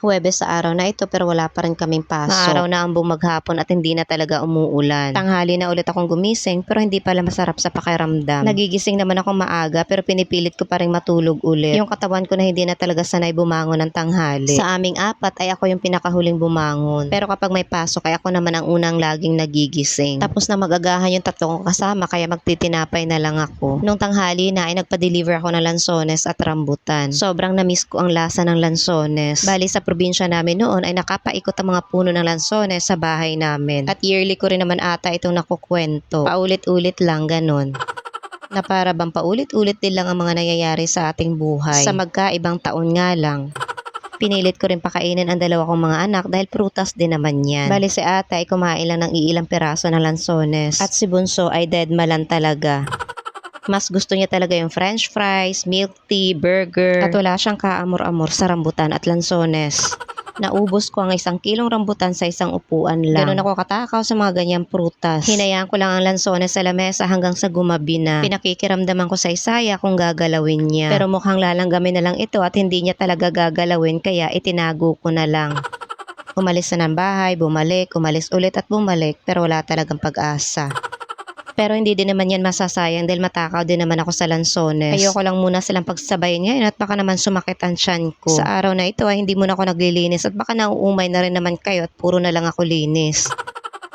Huwebes sa araw na ito pero wala pa rin kaming pasok. Maaraw na ang bumaghapon at hindi na talaga umuulan. Tanghali na ulit akong gumising pero hindi pala masarap sa pakiramdam. Nagigising naman ako maaga pero pinipilit ko pa rin matulog ulit. Yung katawan ko na hindi na talaga sanay bumangon ng tanghali. Sa aming apat ay ako yung pinakahuling bumangon. Pero kapag may pasok ay ako naman ang unang laging nagigising. Tapos na magagahan yung tatlo kong kasama kaya magtitinapay na lang ako. Nung tanghali na ay nagpa-deliver ako ng lansones at rambutan. Sobrang na-miss ko ang lasa ng lansones. Bali sa probinsya namin noon ay nakapaikot ang mga puno ng lansones sa bahay namin. At yearly ko rin naman ata itong nakukwento. Paulit-ulit lang ganon. Na para bang paulit-ulit din lang ang mga nangyayari sa ating buhay. Sa magkaibang taon nga lang. Pinilit ko rin pakainin ang dalawa kong mga anak dahil prutas din naman yan. Bali si ate ay kumain lang ng iilang piraso ng lansones. At si bunso ay dead malan talaga. Mas gusto niya talaga yung french fries, milk tea, burger, at wala siyang kaamor-amor sa rambutan at lansones. Naubos ko ang 1 kilong rambutan sa isang upuan lang. Ganun ako katakaw sa mga ganyang prutas. Hinayaan ko lang ang lansones sa lamesa hanggang sa gumabi na. Pinakikiramdaman ko sa Isaya kung gagalawin niya. Pero mukhang lalanggamin na lang ito at hindi niya talaga gagalawin kaya itinago ko na lang. Umalis na ng bahay, bumalik, umalis ulit at bumalik pero wala talagang pag-asa. Pero hindi din naman yan masasayang dahil matakaw din naman ako sa lansones. Ayoko lang muna silang pagsabayin ngayon at baka naman sumakit ang tiyan ko. Sa araw na ito ay hindi muna ako naglilinis at baka nauumay na rin naman kayo at puro na lang ako linis.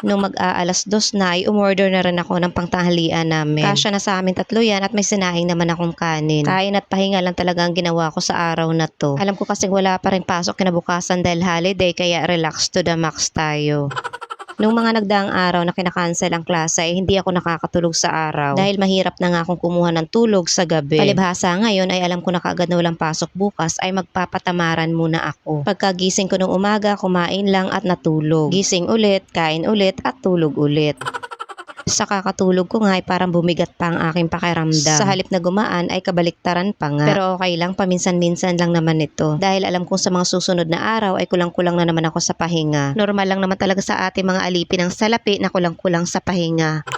Nung mag-aalas 2 na ay umorder na rin ako ng pangtanghalian namin. Kasya na sa amin 3 yan at may sinaing naman akong kanin. Kain at pahinga lang talaga ang ginawa ko sa araw na to. Alam ko kasing wala pa rin pasok kinabukasan dahil holiday kaya relax to the max tayo. Nung mga nagdaang araw na kinakancel ang klase ay hindi ako nakakatulog sa araw dahil mahirap na nga akong kumuha ng tulog sa gabi. Palibhasa ngayon ay alam ko na kaagad na walang pasok bukas ay magpapatamaran muna ako. Pagkagising ko nung umaga, kumain lang at natulog. Gising ulit, kain ulit at tulog ulit. Sa kakatulog ko nga ay parang bumigat pa ang aking pakiramdam. Sa halip na gumaan ay kabaliktaran pa nga. Pero okay lang, paminsan-minsan lang naman ito. Dahil alam kong sa mga susunod na araw ay kulang-kulang na naman ako sa pahinga. Normal lang naman talaga sa ating mga alipin ng salapi na kulang-kulang sa pahinga.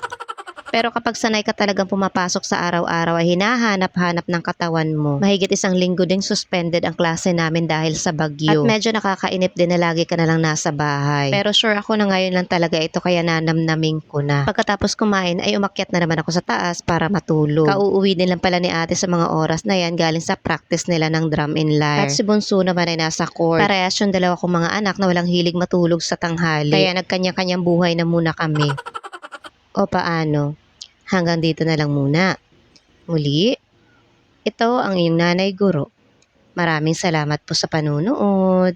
Pero kapag sanay ka talagang pumapasok sa araw-araw ay hinahanap-hanap ng katawan mo. Mahigit 1 linggo ding suspended ang klase namin dahil sa bagyo. At medyo nakakainip din na lagi ka na lang nasa bahay. Pero sure ako na ngayon lang talaga ito kaya nanamnaming ko na. Pagkatapos kumain ay umakyat na naman ako sa taas para matulog. Kauuwi din lang pala ni ate sa mga oras na yan galing sa practice nila ng drum and lyre. At si bunso naman ay nasa court. Parehas yung dalawa kong mga anak na walang hilig matulog sa tanghali. Kaya nagkanya-kanyang buhay na muna kami. O paano? Hanggang dito na lang muna. Muli, ito ang iyong nanay guro. Maraming salamat po sa panunood.